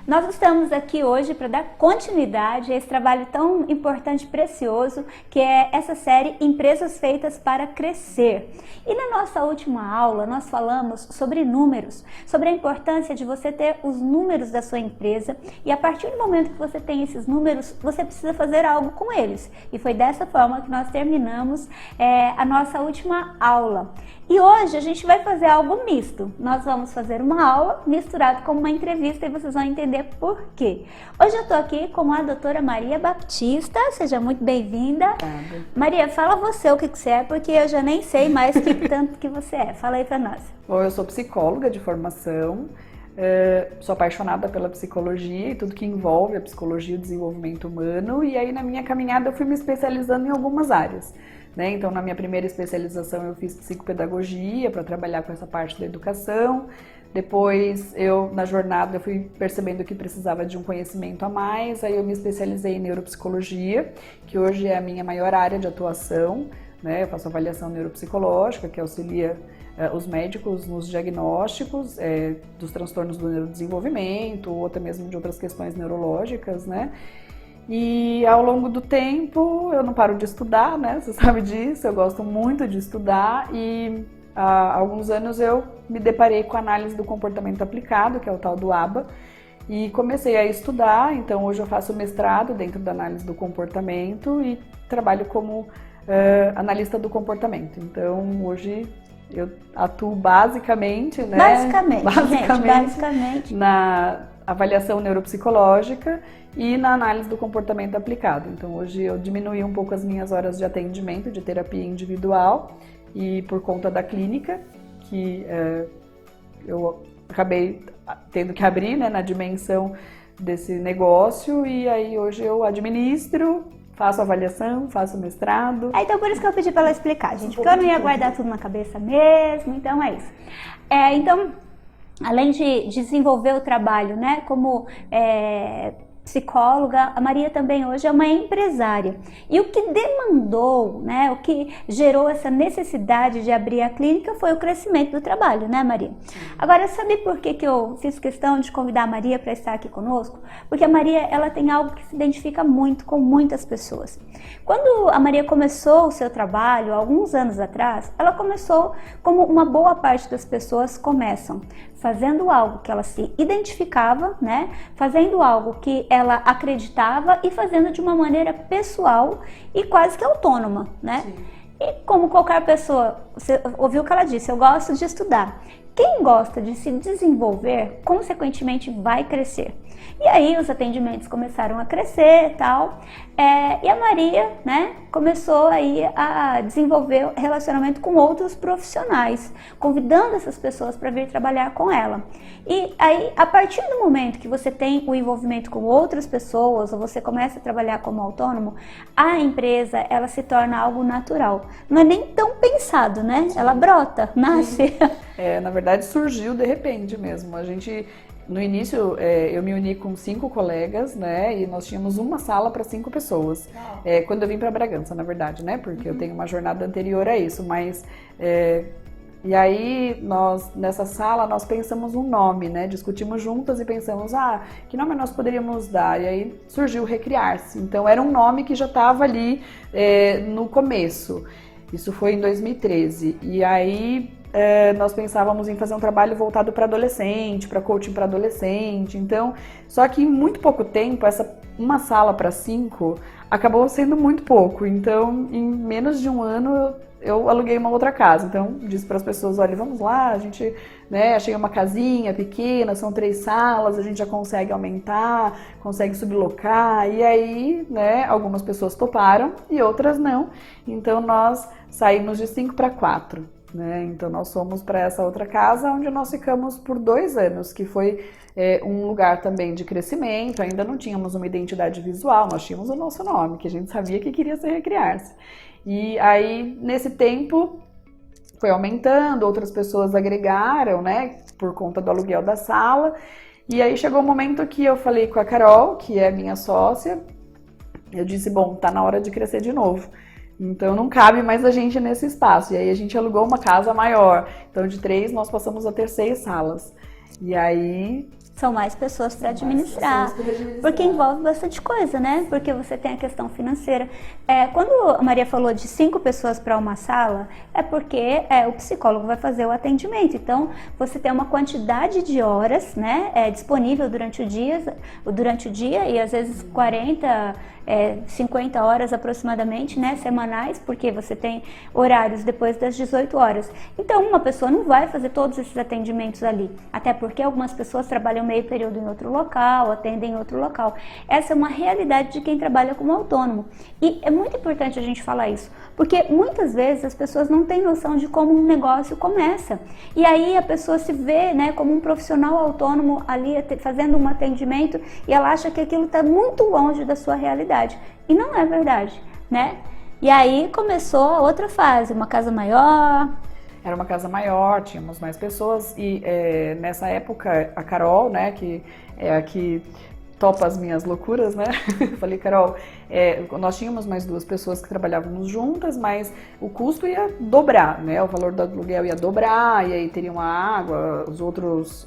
Nós estamos aqui hoje para dar continuidade a esse trabalho tão importante e precioso que é essa série Empresas Feitas para Crescer. E na nossa última aula nós falamos sobre números, sobre a importância de você ter os números da sua empresa e a partir do momento que você tem esses números, você precisa fazer algo com eles. E foi dessa forma que nós terminamos a nossa última aula. E hoje a gente vai fazer algo misto. Nós vamos fazer uma aula misturada com uma entrevista e vocês vão entender por quê. Hoje eu estou aqui com a doutora Maria Baptista. Seja muito bem-vinda. Maria, fala você o que você é, porque eu já nem sei mais que tanto que você é. Fala aí para nós. Bom, eu sou psicóloga de formação. Sou apaixonada pela psicologia e tudo que envolve a psicologia e o desenvolvimento humano. E aí na minha caminhada eu fui me especializando em algumas áreas. Então, na minha primeira especialização eu fiz psicopedagogia para trabalhar com essa parte da educação. Depois, na jornada, eu fui percebendo que precisava de um conhecimento a mais. Aí eu me especializei em neuropsicologia, que hoje é a minha maior área de atuação. Eu faço avaliação neuropsicológica, que auxilia os médicos nos diagnósticos dos transtornos do neurodesenvolvimento ou até mesmo de outras questões neurológicas, E ao longo do tempo eu não paro de estudar, Você sabe disso, eu gosto muito de estudar e há alguns anos eu me deparei com a análise do comportamento aplicado, que é o tal do ABA, e comecei a estudar. Então hoje eu faço mestrado dentro da análise do comportamento e trabalho como analista do comportamento. Então hoje eu atuo basicamente na avaliação neuropsicológica e na análise do comportamento aplicado. Então hoje eu diminuí um pouco as minhas horas de atendimento, de terapia individual, e por conta da clínica, que eu acabei tendo que abrir na dimensão desse negócio, e aí hoje eu administro, faço avaliação, faço mestrado. Então por isso que eu pedi para ela explicar, gente, porque eu não ia guardar tudo na cabeça mesmo, então é isso. Então, além de desenvolver o trabalho, como psicóloga, a Maria também hoje é uma empresária. E o que demandou, o que gerou essa necessidade de abrir a clínica foi o crescimento do trabalho, Maria? Sim. Agora, sabe por que eu fiz questão de convidar a Maria para estar aqui conosco? Porque a Maria, ela tem algo que se identifica muito com muitas pessoas. Quando a Maria começou o seu trabalho, alguns anos atrás, ela começou como uma boa parte das pessoas começam, fazendo algo que ela se identificava, fazendo algo que ela acreditava e fazendo de uma maneira pessoal e quase que autônoma, Sim. E como qualquer pessoa, você ouviu o que ela disse, eu gosto de estudar. Quem gosta de se desenvolver, consequentemente vai crescer. E aí os atendimentos começaram a crescer e tal, e a Maria, começou aí a desenvolver relacionamento com outros profissionais, convidando essas pessoas para vir trabalhar com ela. E aí, a partir do momento que você tem o envolvimento com outras pessoas, ou você começa a trabalhar como autônomo, a empresa, ela se torna algo natural. Não é nem tão pensado, Ela brota, nasce. Na verdade surgiu de repente mesmo. No início, eu me uni com 5 colegas, e nós tínhamos uma sala para 5 pessoas. Quando eu vim para Bragança, na verdade, porque eu tenho uma jornada anterior a isso, mas... E aí, nessa sala, nós pensamos um nome, Discutimos juntas e pensamos, que nome nós poderíamos dar? E aí surgiu Recriar-se. Então, era um nome que já estava ali no começo. Isso foi em 2013. E aí... nós pensávamos em fazer um trabalho voltado para adolescente, para coaching para adolescente. Então, só que em muito pouco tempo, uma sala para 5 acabou sendo muito pouco. Então, em menos de um ano, eu aluguei uma outra casa. Então, disse para as pessoas, olha, vamos lá, a gente, achei uma casinha pequena, são 3 salas, a gente já consegue aumentar, consegue sublocar. E aí, algumas pessoas toparam e outras não. Então, nós saímos de 5 para 4. Então nós fomos para essa outra casa onde nós ficamos por 2 anos, que foi um lugar também de crescimento. Ainda não tínhamos uma identidade visual, nós tínhamos o nosso nome, que a gente sabia que queria ser Recriar-se. E aí nesse tempo foi aumentando, outras pessoas agregaram, por conta do aluguel da sala. E aí chegou um momento que eu falei com a Carol, que é minha sócia, eu disse, bom, tá na hora de crescer de novo. Então não cabe mais a gente nesse espaço. E aí a gente alugou uma casa maior. Então de 3 nós passamos a ter 6 salas. E aí São mais pessoas para administrar, porque envolve bastante coisa, né? Porque você tem a questão financeira. Quando a Maria falou de 5 pessoas para uma sala, é porque o psicólogo vai fazer o atendimento. Então, você tem uma quantidade de horas, né, disponível durante o dia e às vezes 40, 50 horas aproximadamente, né, semanais, porque você tem horários depois das 18 horas. Então, uma pessoa não vai fazer todos esses atendimentos ali, até porque algumas pessoas trabalham meio período em outro local, atendem em outro local. Essa é uma realidade de quem trabalha como autônomo. E é muito importante a gente falar isso, porque muitas vezes as pessoas não têm noção de como um negócio começa. E aí a pessoa se vê, né, como um profissional autônomo ali fazendo um atendimento e ela acha que aquilo está muito longe da sua realidade. E não é verdade, né? E aí começou a outra fase, uma casa maior. Era uma casa maior, tínhamos mais pessoas e nessa época a Carol, né, que é a que topa as minhas loucuras, né? Falei, Carol, nós tínhamos mais 2 pessoas que trabalhávamos juntas, mas o custo ia dobrar, né? O valor do aluguel ia dobrar, e aí teriam a água, os outros...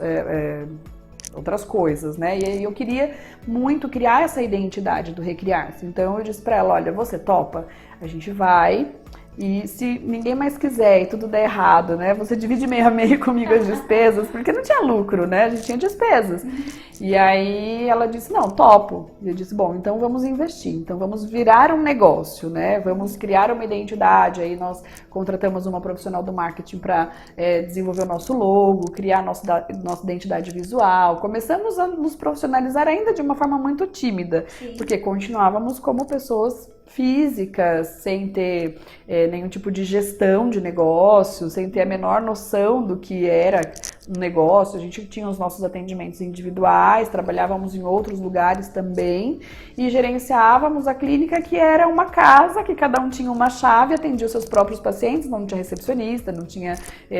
outras coisas, né? E aí eu queria muito criar essa identidade do Recriar-se. Então eu disse pra ela, olha, você topa? A gente vai... E se ninguém mais quiser e tudo der errado, né? Você divide meio a meio comigo as despesas, porque não tinha lucro, né? A gente tinha despesas. E aí ela disse, não, topo. E eu disse, bom, então vamos investir. Então vamos virar um negócio, né? Vamos criar uma identidade. Aí nós contratamos uma profissional do marketing para desenvolver o nosso logo, criar nossa identidade visual. Começamos a nos profissionalizar ainda de uma forma muito tímida, porque continuávamos como pessoas físicas, sem ter nenhum tipo de gestão de negócio, sem ter a menor noção do que era um negócio. A gente tinha os nossos atendimentos individuais, trabalhávamos em outros lugares também e gerenciávamos a clínica, que era uma casa que cada um tinha uma chave, atendia os seus próprios pacientes, não tinha recepcionista, não tinha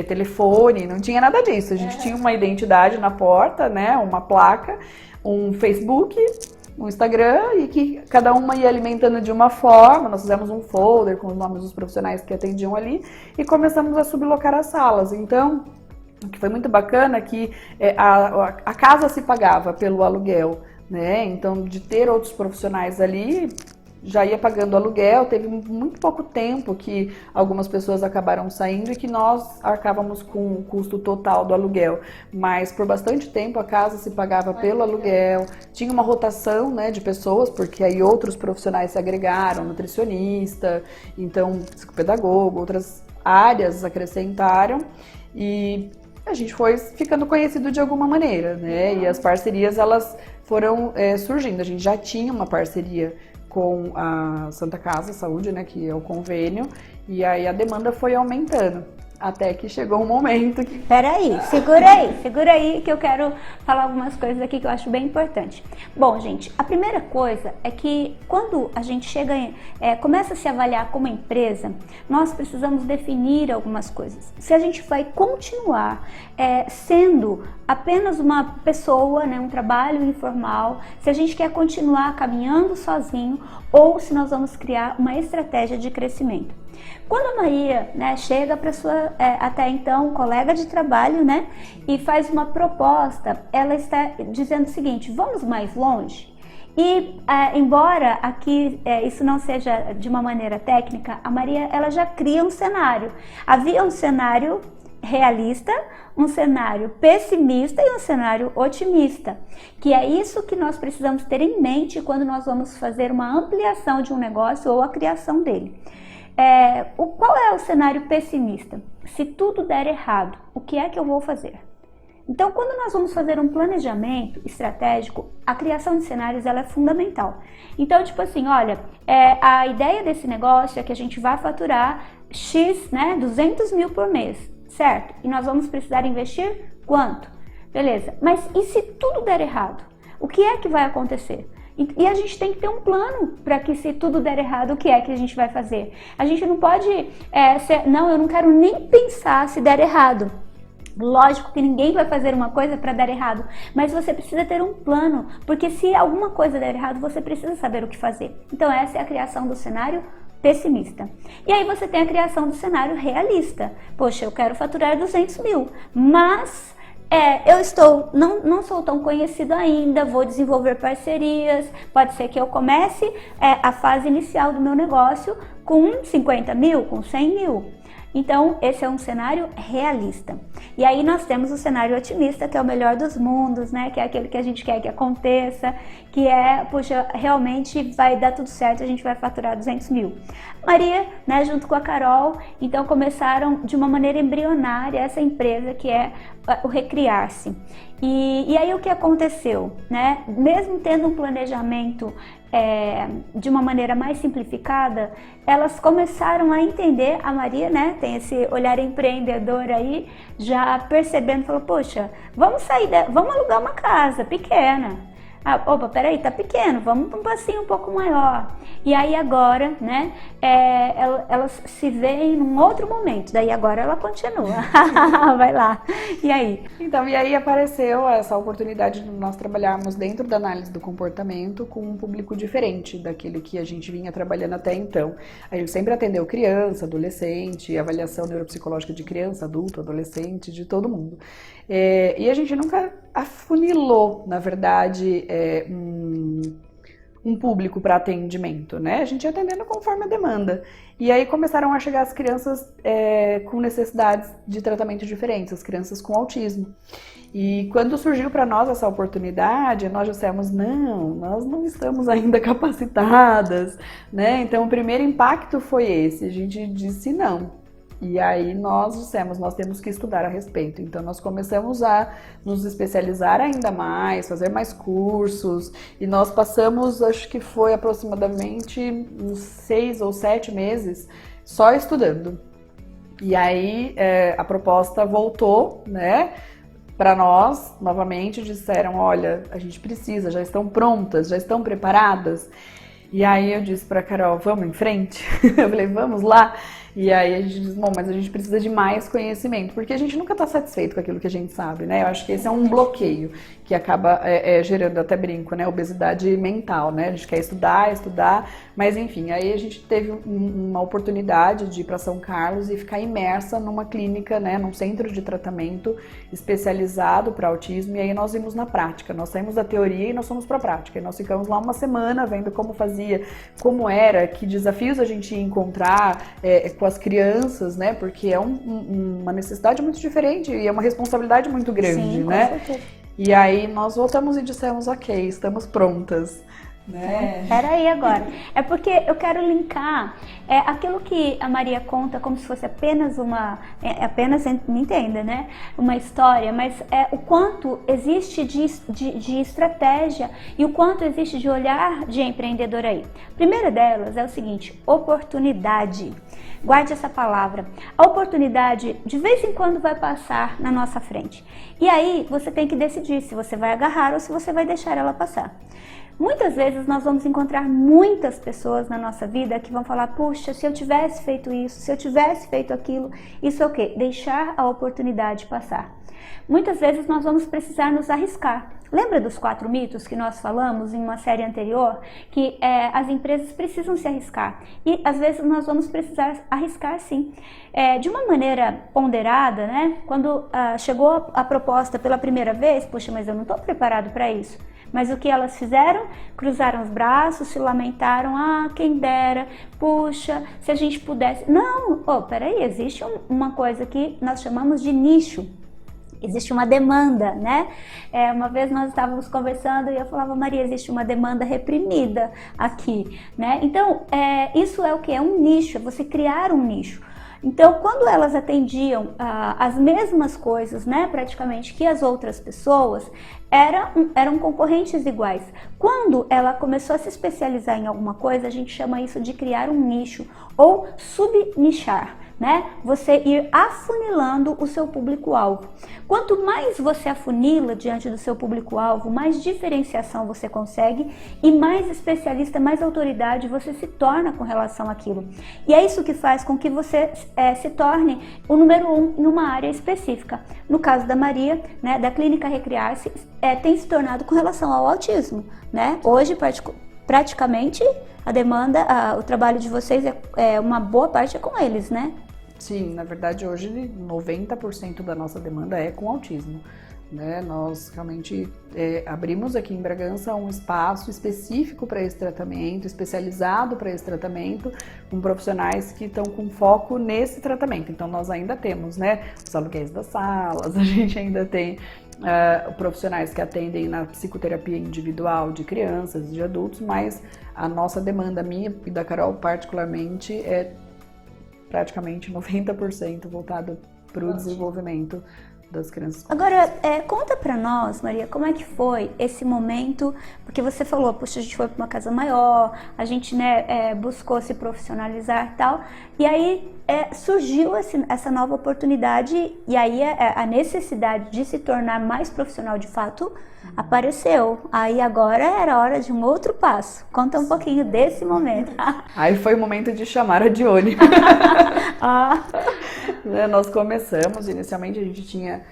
telefone, não tinha nada disso. A gente tinha uma identidade na porta, né, uma placa, um Facebook, um Instagram, e que cada uma ia alimentando de uma forma. Nós fizemos um folder com os nomes dos profissionais que atendiam ali e começamos a sublocar as salas. Então, o que foi muito bacana é que a casa se pagava pelo aluguel, né? Então, de ter outros profissionais ali, já ia pagando aluguel. Teve muito pouco tempo que algumas pessoas acabaram saindo e que nós arcávamos com o custo total do aluguel. Mas por bastante tempo a casa se pagava pelo aluguel. Tinha uma rotação, né, de pessoas, porque aí outros profissionais se agregaram, nutricionista, então psicopedagogo, outras áreas acrescentaram e a gente foi ficando conhecido de alguma maneira, né? E as parcerias, elas foram surgindo. A gente já tinha uma parceria com a Santa Casa Saúde, né, que é o convênio, e aí a demanda foi aumentando, até que chegou um momento que... Peraí, segura aí que eu quero falar algumas coisas aqui que eu acho bem importante. Bom, gente, a primeira coisa é que quando a gente começa a se avaliar como empresa, nós precisamos definir algumas coisas. Se a gente vai continuar sendo apenas uma pessoa, né, um trabalho informal, se a gente quer continuar caminhando sozinho ou se nós vamos criar uma estratégia de crescimento. Quando a Maria, né, chega para sua até então colega de trabalho, né, e faz uma proposta, ela está dizendo o seguinte: vamos mais longe? E embora aqui isso não seja de uma maneira técnica, a Maria, ela já cria um cenário. Havia um cenário realista, um cenário pessimista e um cenário otimista, que é isso que nós precisamos ter em mente quando nós vamos fazer uma ampliação de um negócio ou a criação dele. Qual é o cenário pessimista? Se tudo der errado, o que é que eu vou fazer? Então, quando nós vamos fazer um planejamento estratégico, a criação de cenários ela é fundamental. Então, tipo assim, olha, a ideia desse negócio é que a gente vai faturar X, né, 200 mil por mês, certo? E nós vamos precisar investir quanto? Beleza, mas e se tudo der errado? O que é que vai acontecer? E a gente tem que ter um plano para que, se tudo der errado, o que é que a gente vai fazer? A gente não pode não, eu não quero nem pensar se der errado. Lógico que ninguém vai fazer uma coisa para dar errado, mas você precisa ter um plano, porque se alguma coisa der errado, você precisa saber o que fazer. Então essa é a criação do cenário pessimista. E aí você tem a criação do cenário realista. Poxa, eu quero faturar 200 mil, mas Não sou tão conhecido ainda, vou desenvolver parcerias, pode ser que eu comece a fase inicial do meu negócio com 50 mil, com 100 mil. Então, esse é um cenário realista. E aí nós temos o cenário otimista, que é o melhor dos mundos, né? Que é aquele que a gente quer que aconteça, que puxa, realmente vai dar tudo certo, a gente vai faturar 200 mil. Maria, né, junto com a Carol, então começaram de uma maneira embrionária essa empresa que é o Recriar-se. E aí o que aconteceu, né? Mesmo tendo um planejamento de uma maneira mais simplificada, elas começaram a entender, a Maria, né, tem esse olhar empreendedor aí, já percebendo, falou, poxa, vamos alugar uma casa pequena. Opa, peraí, tá pequeno, vamos para um passinho um pouco maior. E aí agora, né, elas se veem num outro momento, daí agora ela continua. Vai lá, e aí? Então, e aí apareceu essa oportunidade de nós trabalharmos dentro da análise do comportamento com um público diferente daquele que a gente vinha trabalhando até então. A gente sempre atendeu criança, adolescente, avaliação neuropsicológica de criança, adulto, adolescente, de todo mundo. E a gente nunca afunilou, na verdade, um público para atendimento, né? A gente ia atendendo conforme a demanda. E aí começaram a chegar as crianças com necessidades de tratamento diferentes, as crianças com autismo. E quando surgiu para nós essa oportunidade, nós dissemos, não, nós não estamos ainda capacitadas, né? Então o primeiro impacto foi esse, a gente disse não. E aí nós dissemos, nós temos que estudar a respeito. Então nós começamos a nos especializar ainda mais, fazer mais cursos. E nós passamos, acho que foi aproximadamente uns 6 ou 7 meses só estudando. E aí a proposta voltou, né? Para nós, novamente, disseram, olha, a gente precisa, já estão prontas, já estão preparadas. E aí eu disse para Carol, vamos em frente? Eu falei, vamos lá? E aí a gente diz, bom, mas a gente precisa de mais conhecimento, porque a gente nunca está satisfeito com aquilo que a gente sabe, né? Eu acho que esse é um bloqueio que acaba gerando, até brinco, né? Obesidade mental, né? A gente quer estudar, mas enfim, aí a gente teve uma oportunidade de ir para São Carlos e ficar imersa numa clínica, né? Num centro de tratamento especializado para autismo, e aí nós vimos na prática, nós saímos da teoria e nós fomos para a prática, e nós ficamos lá uma semana vendo como fazia, como era, que desafios a gente ia encontrar com as crianças, né? Porque é uma necessidade muito diferente e é uma responsabilidade muito grande, sim, né? Com certeza. E aí nós voltamos e dissemos, ok, estamos prontas, né? Peraí agora. É porque eu quero linkar aquilo que a Maria conta como se fosse apenas apenas, me entenda, né? Uma história, mas o quanto existe de estratégia e o quanto existe de olhar de empreendedor aí. A primeira delas é o seguinte, oportunidade. Guarde essa palavra. A oportunidade de vez em quando vai passar na nossa frente. E aí você tem que decidir se você vai agarrar ou se você vai deixar ela passar. Muitas vezes nós vamos encontrar muitas pessoas na nossa vida que vão falar, puxa, se eu tivesse feito isso, se eu tivesse feito aquilo, isso é o quê? Deixar a oportunidade passar. Muitas vezes nós vamos precisar nos arriscar. Lembra dos 4 mitos que nós falamos em uma série anterior? Que as empresas precisam se arriscar. E às vezes nós vamos precisar arriscar sim. De uma maneira ponderada, né? Quando chegou a proposta pela primeira vez, puxa, mas eu não estou preparado para isso. Mas o que elas fizeram? Cruzaram os braços, se lamentaram, quem dera, puxa, se a gente pudesse... Não, peraí, existe uma coisa que nós chamamos de nicho. Existe uma demanda, né? Uma vez nós estávamos conversando e eu falava, Maria, existe uma demanda reprimida aqui, né? Então, isso é o que? É um nicho, é você criar um nicho. Então, quando elas atendiam as mesmas coisas, né, praticamente, que as outras pessoas, eram concorrentes iguais. Quando ela começou a se especializar em alguma coisa, a gente chama isso de criar um nicho ou subnichar, né? Você ir afunilando o seu público-alvo. Quanto mais você afunila diante do seu público-alvo, mais diferenciação você consegue e mais especialista, mais autoridade você se torna com relação àquilo. E é isso que faz com que você se torne o número 1 em uma área específica. No caso da Maria, né, da Clínica Recriar-se, tem se tornado com relação ao autismo, né? Hoje, praticamente, a demanda, o trabalho de vocês uma boa parte é com eles, né? Sim, na verdade hoje 90% da nossa demanda é com autismo. né? Nós realmente abrimos aqui em Bragança um espaço específico para esse tratamento, especializado para esse tratamento, com profissionais que estão com foco nesse tratamento. Então nós ainda temos, né, os aluguéis das salas, a gente ainda tem profissionais que atendem na psicoterapia individual de crianças e de adultos, mas a nossa demanda, minha e da Carol particularmente, é praticamente 90% voltada para o desenvolvimento das crianças. Agora, conta pra nós, Maria, como é que foi esse momento, porque você falou, puxa, a gente foi pra uma casa maior, a gente, né, buscou se profissionalizar e tal, e aí surgiu essa nova oportunidade, e aí a necessidade de se tornar mais profissional de fato apareceu. Aí agora era hora de um outro passo. Conta um pouquinho desse momento. Aí foi o momento de chamar a Dione. Nós começamos, inicialmente a gente tinha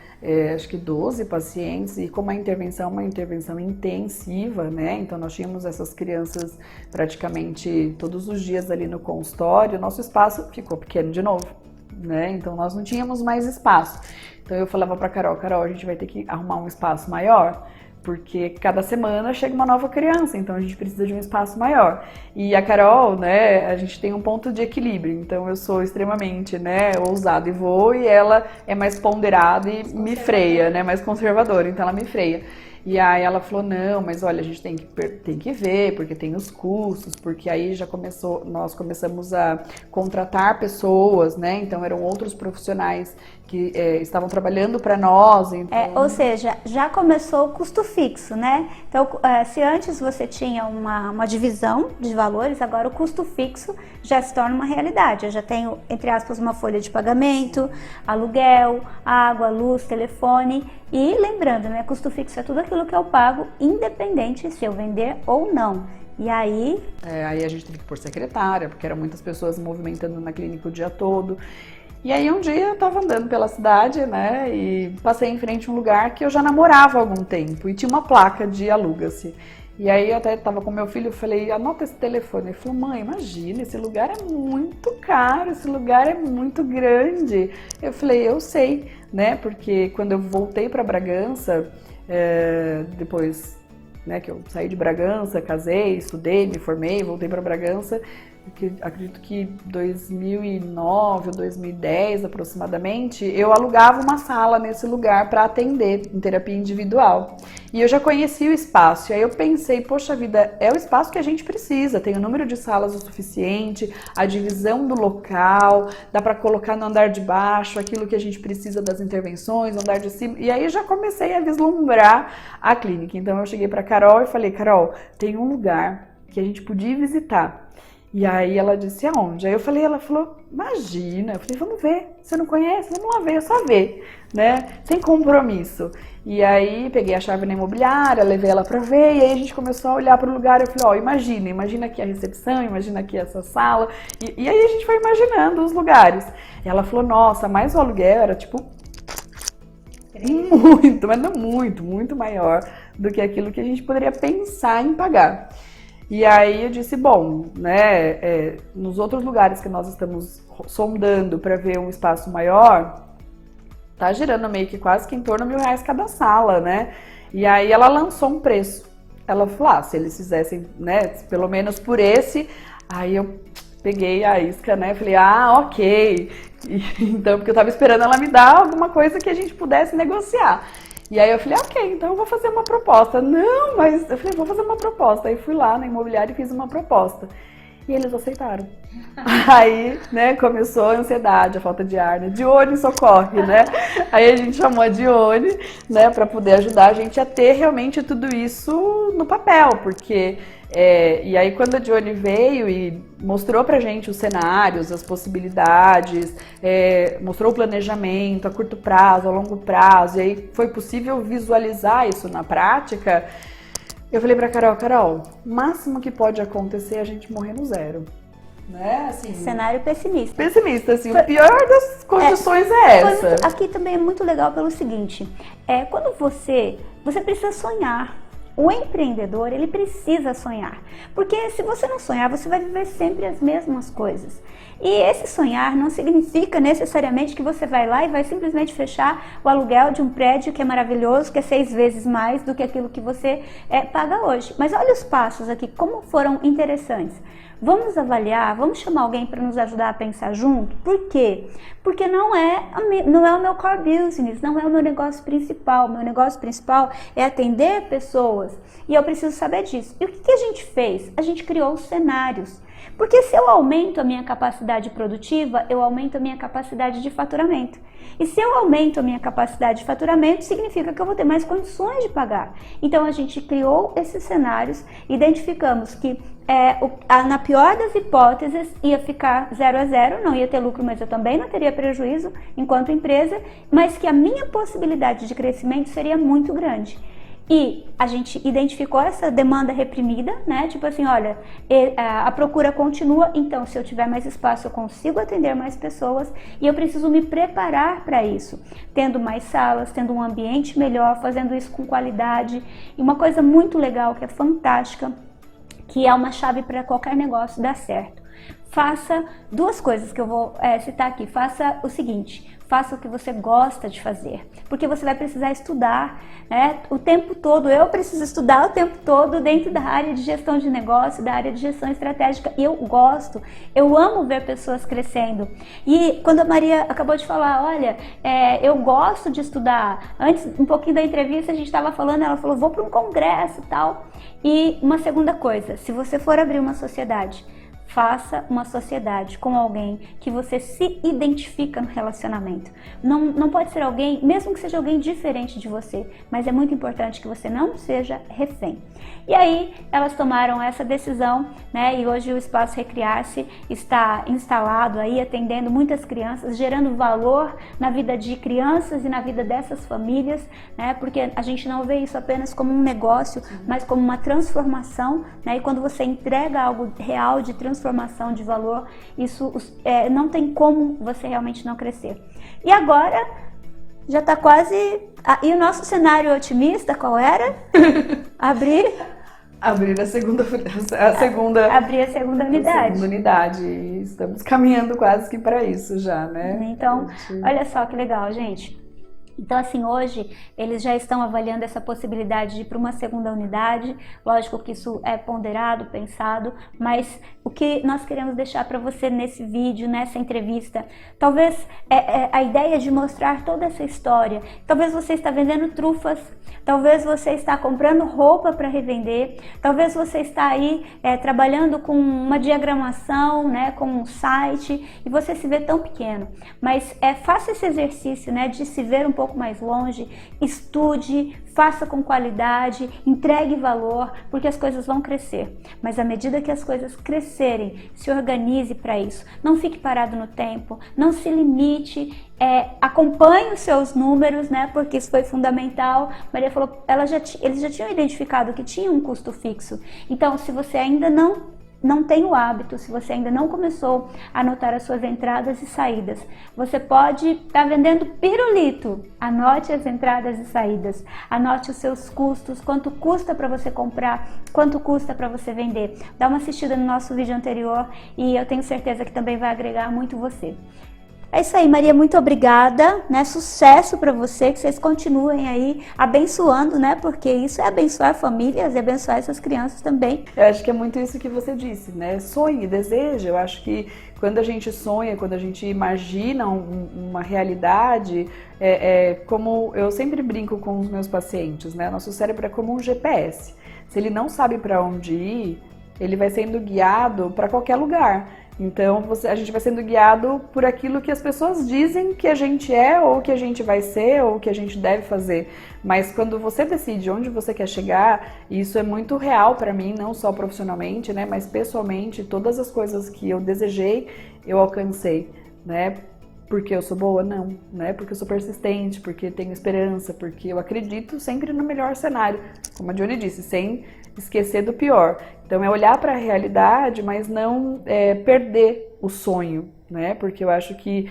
acho que 12 pacientes, e como a intervenção é uma intervenção intensiva, né? Então nós tínhamos essas crianças praticamente todos os dias ali no consultório, nosso espaço ficou pequeno de novo, né? Então nós não tínhamos mais espaço. Então eu falava para Carol, a gente vai ter que arrumar um espaço maior, porque cada semana chega uma nova criança, então a gente precisa de um espaço maior. E a Carol, né, a gente tem um ponto de equilíbrio, então eu sou extremamente, né, ousada e vou, e ela é mais ponderada e me freia, né, mais conservadora, então ela me freia. E aí ela falou, não, mas olha, a gente tem que ver, porque tem os custos, porque aí nós começamos a contratar pessoas, né, então eram outros profissionais que estavam trabalhando para nós. Então... ou seja, já começou o custo fixo, né? Então, se antes você tinha uma divisão de valores, agora o custo fixo já se torna uma realidade. Eu já tenho, entre aspas, uma folha de pagamento, aluguel, água, luz, telefone. E lembrando, né, custo fixo é tudo aquilo que eu pago, independente se eu vender ou não. E aí... aí a gente teve que pôr secretária, porque eram muitas pessoas movimentando na clínica o dia todo. E aí um dia eu tava andando pela cidade, né, e passei em frente a um lugar que eu já namorava há algum tempo, e tinha uma placa de aluga-se. E aí eu até tava com meu filho, eu falei, anota esse telefone. Ele falou, mãe, imagina, esse lugar é muito caro, esse lugar é muito grande. Eu falei, eu sei, né, porque quando eu voltei para Bragança, depois, né, que eu saí de Bragança, casei, estudei, me formei, voltei para Bragança, acredito que 2009 ou 2010 aproximadamente, eu alugava uma sala nesse lugar para atender em terapia individual. E eu já conhecia o espaço, e aí eu pensei, poxa vida, é o espaço que a gente precisa, tem o número de salas o suficiente, a divisão do local, dá para colocar no andar de baixo aquilo que a gente precisa das intervenções, no andar de cima, e aí já comecei a vislumbrar a clínica. Então eu cheguei para Carol e falei, Carol, tem um lugar que a gente podia visitar. E aí ela disse, aonde? Aí ela falou, imagina. Eu falei, vamos ver, você não conhece? Vamos lá ver, é só ver, né? Sem compromisso. E aí peguei a chave na imobiliária, levei ela pra ver, e aí a gente começou a olhar pro lugar, eu falei, imagina aqui a recepção, imagina aqui essa sala, e aí a gente foi imaginando os lugares. E ela falou, nossa, mas o aluguel era tipo muito, mas não muito maior do que aquilo que a gente poderia pensar em pagar. E aí eu disse, bom, né, nos outros lugares que nós estamos sondando para ver um espaço maior, tá girando meio que quase que em torno de R$1.000 cada sala, né? E aí ela lançou um preço. Ela falou, se eles fizessem, né, pelo menos por esse, aí eu peguei a isca, né, falei, ok. Então, porque eu tava esperando ela me dar alguma coisa que a gente pudesse negociar. E aí eu falei, ok, então eu vou fazer uma proposta. Não, mas eu falei, vou fazer uma proposta. Aí fui lá na imobiliária e fiz uma proposta. E eles aceitaram. Aí, né, começou a ansiedade, a falta de ar, né? Dione, socorre, né? Aí a gente chamou a Dione, né, para poder ajudar a gente a ter realmente tudo isso no papel, porque... e aí quando a Dione veio e mostrou pra gente os cenários, as possibilidades, mostrou o planejamento a curto prazo, a longo prazo, e aí foi possível visualizar isso na prática, eu falei pra Carol, o máximo que pode acontecer é a gente morrer no zero. Né? Assim, cenário pessimista. Pessimista, assim, o pior das condições é essa. Aqui também é muito legal pelo seguinte, quando você precisa sonhar. O empreendedor, ele precisa sonhar, porque se você não sonhar, você vai viver sempre as mesmas coisas. E esse sonhar não significa necessariamente que você vai lá e vai simplesmente fechar o aluguel de um prédio que é maravilhoso, que é 6 vezes mais do que aquilo que você paga hoje. Mas olha os passos aqui, como foram interessantes. Vamos avaliar, vamos chamar alguém para nos ajudar a pensar junto? Por quê? Porque não é o meu core business, não é o meu negócio principal. Meu negócio principal é atender pessoas e eu preciso saber disso. E o que a gente fez? A gente criou cenários. Porque se eu aumento a minha capacidade produtiva, eu aumento a minha capacidade de faturamento. E se eu aumento a minha capacidade de faturamento, significa que eu vou ter mais condições de pagar. Então a gente criou esses cenários, identificamos que na pior das hipóteses ia ficar 0 a 0, não ia ter lucro, mas eu também não teria prejuízo enquanto empresa, mas que a minha possibilidade de crescimento seria muito grande. E a gente identificou essa demanda reprimida, né? Tipo assim, olha, a procura continua, então se eu tiver mais espaço eu consigo atender mais pessoas e eu preciso me preparar para isso, tendo mais salas, tendo um ambiente melhor, fazendo isso com qualidade. E uma coisa muito legal, que é fantástica, que é uma chave para qualquer negócio dar certo. Faça 2 coisas que eu vou citar aqui. Faça o seguinte: faça o que você gosta de fazer, porque você vai precisar estudar, né, o tempo todo. Eu preciso estudar o tempo todo dentro da área de gestão de negócio, da área de gestão estratégica. E eu gosto, eu amo ver pessoas crescendo. E quando a Maria acabou de falar, olha, eu gosto de estudar. Antes, um pouquinho da entrevista, a gente estava falando, ela falou, vou para um congresso e tal. E uma segunda coisa, se você for abrir uma sociedade, faça uma sociedade com alguém que você se identifica no relacionamento. Não pode ser alguém, mesmo que seja alguém diferente de você, mas é muito importante que você não seja refém. E aí elas tomaram essa decisão, né? E hoje o Espaço Recriar-se está instalado aí, atendendo muitas crianças, gerando valor na vida de crianças e na vida dessas famílias, né? Porque a gente não vê isso apenas como um negócio, mas como uma transformação, né? E quando você entrega algo real de transformação de valor, isso não tem como você realmente não crescer. E agora já está quase... e o nosso cenário otimista qual era? Abrir a segunda abrir a segunda unidade. A segunda unidade. E estamos caminhando quase que para isso já, né? Então, olha só que legal, gente. Então, assim, hoje eles já estão avaliando essa possibilidade de ir para uma segunda unidade. Lógico que isso é ponderado, pensado, mas o que nós queremos deixar para você nesse vídeo, nessa entrevista, talvez a ideia de mostrar toda essa história. Talvez você está vendendo trufas, talvez você está comprando roupa para revender, talvez você está aí trabalhando com uma diagramação, né, com um site, e você se vê tão pequeno. Mas faça esse exercício, né, de se ver um pouco mais longe, estude, faça com qualidade, entregue valor, porque as coisas vão crescer. Mas à medida que as coisas crescerem, se organize para isso. Não fique parado no tempo, não se limite, acompanhe os seus números, né? Porque isso foi fundamental. Maria falou, eles já tinham identificado que tinha um custo fixo. Então, se você ainda não tem o hábito, se você ainda não começou a anotar as suas entradas e saídas, você pode estar vendendo pirulito. Anote as entradas e saídas, anote os seus custos, quanto custa para você comprar, quanto custa para você vender. Dá uma assistida no nosso vídeo anterior e eu tenho certeza que também vai agregar muito você. É isso aí, Maria, muito obrigada, né? Sucesso para você, que vocês continuem aí abençoando, né? Porque isso é abençoar famílias e abençoar essas crianças também. Eu acho que é muito isso que você disse, né? Sonhe, deseja. Eu acho que quando a gente sonha, quando a gente imagina uma realidade, como eu sempre brinco com os meus pacientes, né? Nosso cérebro é como um GPS. Se ele não sabe para onde ir, ele vai sendo guiado para qualquer lugar. Então, a gente vai sendo guiado por aquilo que as pessoas dizem que a gente é, ou que a gente vai ser, ou que a gente deve fazer. Mas quando você decide onde você quer chegar, e isso é muito real para mim, não só profissionalmente, né, mas pessoalmente, todas as coisas que eu desejei, eu alcancei, né? Porque eu sou boa? Não, né? Porque eu sou persistente, porque tenho esperança, porque eu acredito sempre no melhor cenário, como a Johnny disse, sem esquecer do pior. Então é olhar para a realidade, mas não perder o sonho, né? Porque eu acho que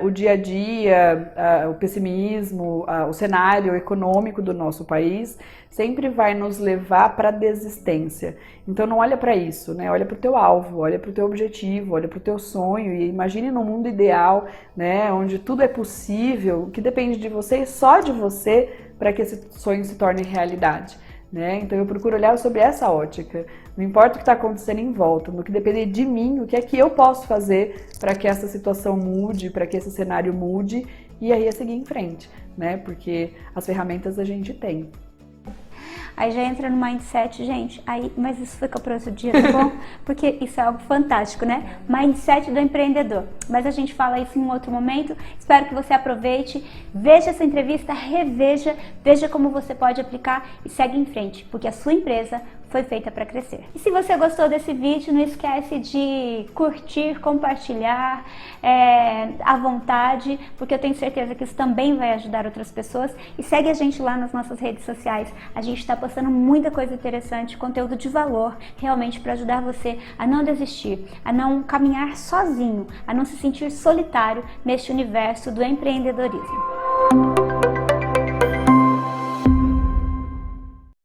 o dia a dia, o pessimismo, o cenário econômico do nosso país sempre vai nos levar para a desistência. Então não olha para isso, né? Olha para o teu alvo, olha para o teu objetivo, olha para o teu sonho e imagine num mundo ideal, né? Onde tudo é possível, o que depende de você e só de você para que esse sonho se torne realidade. Né? Então eu procuro olhar sobre essa ótica, não importa o que está acontecendo em volta, no que depender de mim, o que é que eu posso fazer para que essa situação mude, para que esse cenário mude, e aí é seguir em frente, né? Porque as ferramentas a gente tem. Aí já entra no mindset, gente, aí, mas isso fica para outro dia, tá bom? Porque isso é algo fantástico, né? Mindset do empreendedor. Mas a gente fala isso em um outro momento. Espero que você aproveite, veja essa entrevista, reveja, veja como você pode aplicar e segue em frente, porque a sua empresa foi feita para crescer. E se você gostou desse vídeo, não esquece de curtir, compartilhar à vontade, porque eu tenho certeza que isso também vai ajudar outras pessoas. E segue a gente lá nas nossas redes sociais. A gente está postando muita coisa interessante, conteúdo de valor, realmente para ajudar você a não desistir, a não caminhar sozinho, a não se sentir solitário neste universo do empreendedorismo.